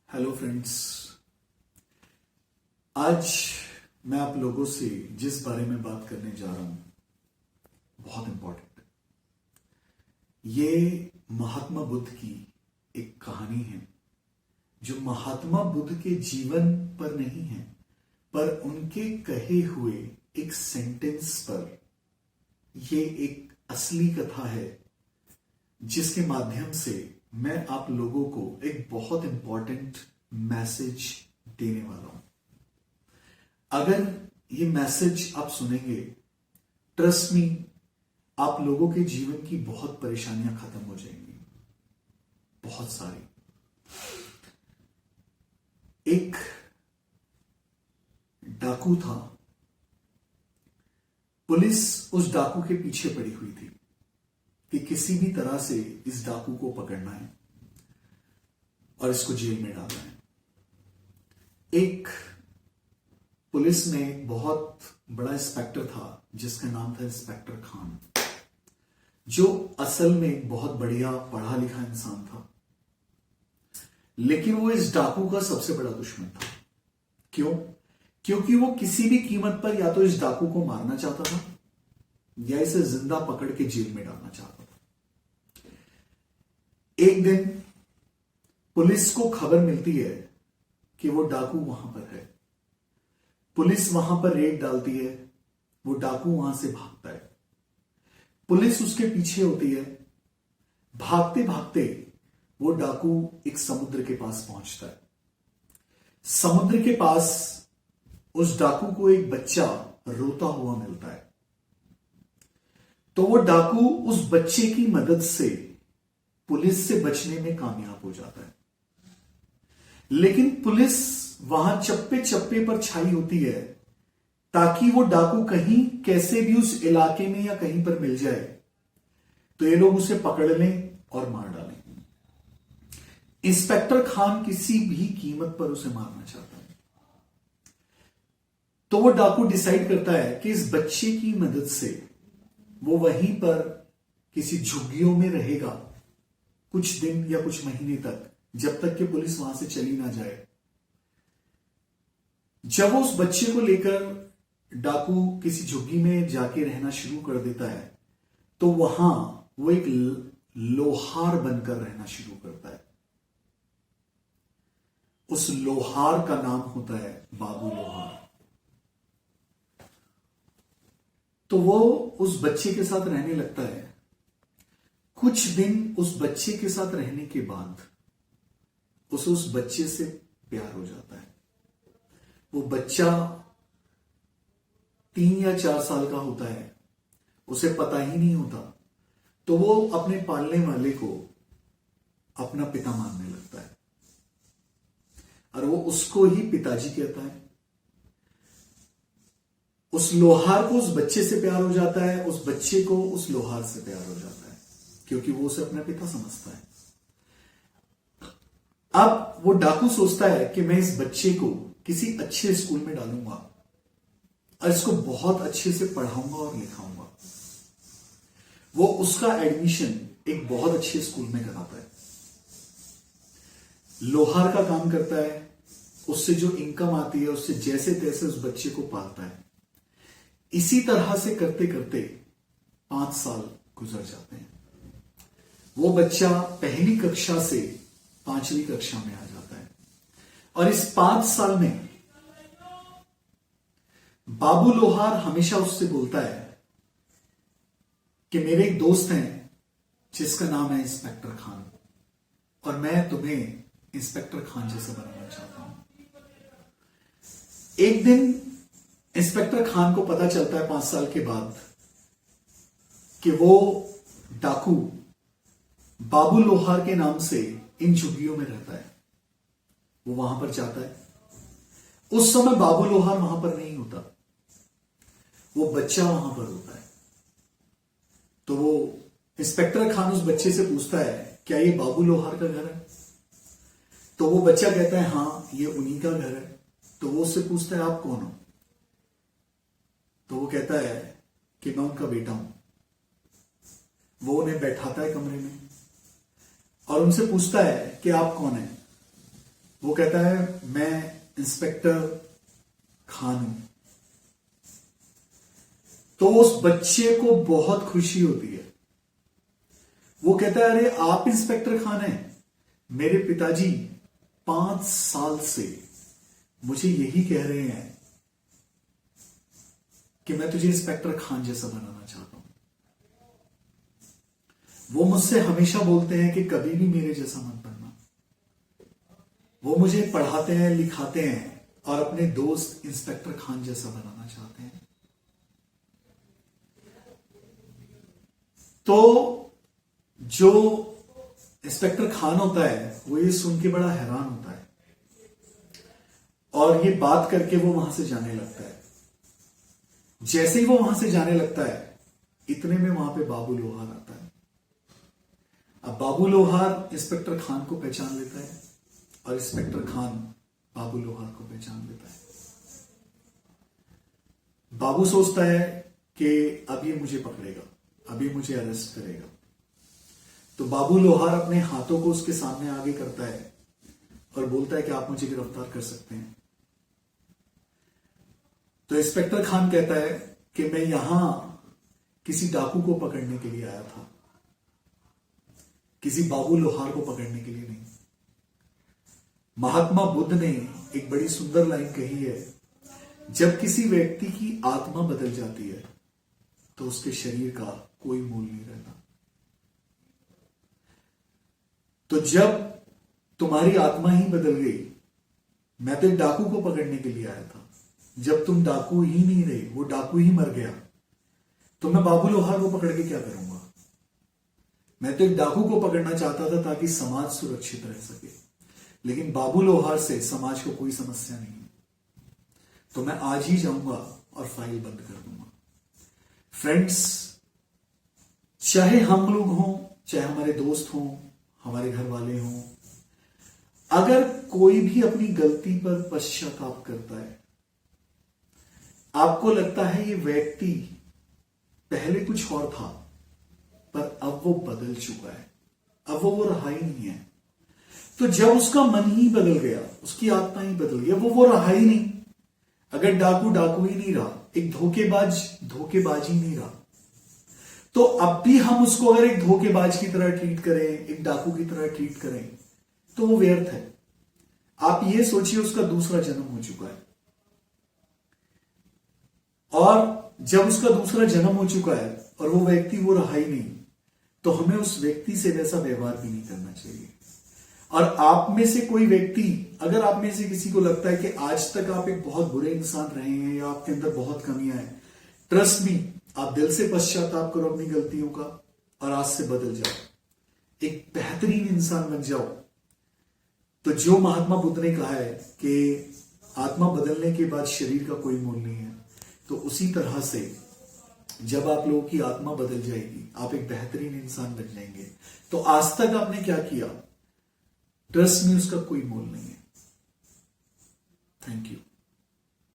Hello friends. आज मैं आप लोगों से जिस बारे में बात करने जा रहा हूं बहुत इंपॉर्टेंट है। ये महात्मा बुद्ध की एक कहानी है जो महात्मा बुद्ध के जीवन पर नहीं है, पर उनके कहे हुए एक सेंटेंस पर ये एक असली कथा है जिसके माध्यम से मैं आप लोगों को एक बहुत इंपॉर्टेंट मैसेज देने वाला हूं। अगर ये मैसेज आप सुनेंगे, ट्रस्ट मी, आप लोगों के जीवन की बहुत परेशानियां खत्म हो जाएंगी, बहुत सारी। एक डाकू था, पुलिस उस डाकू के पीछे पड़ी हुई थी कि किसी भी तरह से इस डाकू को पकड़ना है और इसको जेल में डालना है। एक पुलिस में एक बहुत बड़ा इंस्पेक्टर था जिसका नाम था इंस्पेक्टर खान, जो असल में एक बहुत बढ़िया पढ़ा लिखा इंसान था, लेकिन वो इस डाकू का सबसे बड़ा दुश्मन था। क्यों? क्योंकि वो किसी भी कीमत पर या तो इस डाकू को मारना चाहता था या इसे जिंदा पकड़ के जेल में डालना चाहता था। एक दिन पुलिस को खबर मिलती है कि वो डाकू वहां पर है। पुलिस वहां पर रेड डालती है, वो डाकू वहां से भागता है। पुलिस उसके पीछे होती है। भागते भागते वो डाकू एक समुद्र के पास पहुंचता है। समुद्र के पास उस डाकू को एक बच्चा रोता हुआ मिलता है, तो वो डाकू उस बच्चे की मदद से पुलिस से बचने में कामयाब हो जाता है। लेकिन पुलिस वहां चप्पे चप्पे पर छाई होती है ताकि वो डाकू कहीं कैसे भी उस इलाके में या कहीं पर मिल जाए तो ये लोग उसे पकड़ लें और मार डालें। इंस्पेक्टर खान किसी भी कीमत पर उसे मारना चाहता है, तो वो डाकू डिसाइड करता है कि इस बच्चे की मदद से वो वहीं पर किसी झुग्गियों में रहेगा कुछ दिन या कुछ महीने तक, जब तक कि पुलिस वहां से चली ना जाए। जब वो उस बच्चे को लेकर डाकू किसी झुग्गी में जाके रहना शुरू कर देता है, तो वहां वो एक लोहार बनकर रहना शुरू करता है। उस लोहार का नाम होता है बाबू लोहार। तो वो उस बच्चे के साथ रहने लगता है। कुछ दिन उस बच्चे के साथ रहने के बाद उसे उस बच्चे से प्यार हो जाता है। वो बच्चा 3 या 4 साल का होता है, उसे पता ही नहीं होता, तो वो अपने पालने वाले को अपना पिता मानने लगता है और वो उसको ही पिताजी कहता है। उस लोहार को उस बच्चे से प्यार हो जाता है, उस बच्चे को उस लोहार से प्यार हो जाता है, क्योंकि वो उसे अपना पिता समझता है। अब वो डाकू सोचता है कि मैं इस बच्चे को किसी अच्छे स्कूल में डालूंगा और इसको बहुत अच्छे से पढ़ाऊंगा और लिखाऊंगा। वो उसका एडमिशन एक बहुत अच्छे स्कूल में कराता है, लोहार का काम करता है, उससे जो इनकम आती है उससे जैसे तैसे उस बच्चे को पालता है। इसी तरह से करते करते 5 साल गुजर जाते हैं। वो बच्चा पहली कक्षा से 5वीं कक्षा में आ जाता है और इस 5 साल में बाबू लोहार हमेशा उससे बोलता है कि मेरे एक दोस्त हैं जिसका नाम है इंस्पेक्टर खान और मैं तुम्हें इंस्पेक्टर खान जैसा बनाना चाहता हूं। एक दिन इंस्पेक्टर खान को पता चलता है 5 साल के बाद कि वो डाकू बाबू लोहार के नाम से इन झुग्गियों में रहता है। वो वहां पर जाता है। उस समय बाबू लोहार वहां पर नहीं होता, वो बच्चा वहां पर होता है। तो वो इंस्पेक्टर खान उस बच्चे से पूछता है, क्या ये बाबू लोहार का घर है? तो वो बच्चा कहता है, हां, ये उन्हीं का घर है। तो वो उससे पूछता है, आप कौन हो? तो वो कहता है कि मैं उनका बेटा हूं। वो उन्हें बैठाता है कमरे में और उनसे पूछता है कि आप कौन हैं? वो कहता है मैं इंस्पेक्टर खान हूं। तो उस बच्चे को बहुत खुशी होती है। वो कहता है अरे आप इंस्पेक्टर खान हैं, मेरे पिताजी 5 साल से मुझे यही कह रहे हैं कि मैं तुझे इंस्पेक्टर खान जैसा बनाना चाहता हूं। वो मुझसे हमेशा बोलते हैं कि कभी भी मेरे जैसा मत बनना। वो मुझे पढ़ाते हैं, लिखाते हैं और अपने दोस्त इंस्पेक्टर खान जैसा बनाना चाहते हैं। तो जो इंस्पेक्टर खान होता है वो ये सुन के बड़ा हैरान होता है और ये बात करके वो वहां से जाने लगता है। जैसे ही वो वहां से जाने लगता है इतने में वहां पे बाबू लोहार आता है। अब बाबू लोहार इंस्पेक्टर खान को पहचान लेता है और इंस्पेक्टर खान बाबू लोहार को पहचान लेता है। बाबू सोचता है कि अब ये मुझे पकड़ेगा, अभी मुझे अरेस्ट करेगा। तो बाबू लोहार अपने हाथों को उसके सामने आगे करता है और बोलता है कि आप मुझे गिरफ्तार कर सकते हैं। तो इंस्पेक्टर खान कहता है कि मैं यहां किसी डाकू को पकड़ने के लिए आया था, किसी बाबू लोहार को पकड़ने के लिए नहीं। महात्मा बुद्ध ने एक बड़ी सुंदर लाइन कही है, जब किसी व्यक्ति की आत्मा बदल जाती है तो उसके शरीर का कोई मूल नहीं रहता। तो जब तुम्हारी आत्मा ही बदल गई, मैं तो एक डाकू को पकड़ने के लिए आया था, जब तुम डाकू ही नहीं रहे, वो डाकू ही मर गया, तो मैं बाबू लोहार को पकड़ के क्या करूंगा? मैं तो एक डाकू को पकड़ना चाहता था ताकि समाज सुरक्षित रह सके, लेकिन बाबू लोहार से समाज को कोई समस्या नहीं है, तो मैं आज ही जाऊंगा और फाइल बंद कर दूंगा। फ्रेंड्स, चाहे हम लोग हों, चाहे हमारे दोस्त हों, हमारे घर वाले हों, अगर कोई भी अपनी गलती पर पश्चाताप करता है, आपको लगता है ये व्यक्ति पहले कुछ और था पर अब वो बदल चुका है, अब वो रहा ही नहीं है, तो जब उसका मन ही बदल गया, उसकी आत्मा ही बदल गया, वो रहा ही नहीं। अगर डाकू डाकू ही नहीं रहा, एक धोखेबाज धोखेबाज ही नहीं रहा, तो अब भी हम उसको अगर एक धोखेबाज की तरह ट्रीट करें, एक डाकू की तरह ट्रीट करें, तो वो व्यर्थ है। आप ये सोचिए उसका दूसरा जन्म हो चुका है, और जब उसका दूसरा जन्म हो चुका है और वो व्यक्ति वो रहा ही नहीं, तो हमें उस व्यक्ति से वैसा व्यवहार भी नहीं करना चाहिए। और आप में से कोई व्यक्ति, अगर आप में से किसी को लगता है कि आज तक आप एक बहुत बुरे इंसान रहे हैं या आपके अंदर बहुत कमियां हैं, ट्रस्ट मी, आप दिल से पश्चाताप करो अपनी गलतियों का और आज से बदल जाओ, एक बेहतरीन इंसान बन जाओ। तो जो महात्मा बुद्ध ने कहा है कि आत्मा बदलने के बाद शरीर का कोई मोल नहीं है, तो उसी तरह से जब आप लोगों की आत्मा बदल जाएगी, आप एक बेहतरीन इंसान बन जाएंगे। तो आज तक आपने क्या किया, ट्रस्ट में उसका कोई मोल नहीं है। Thank you.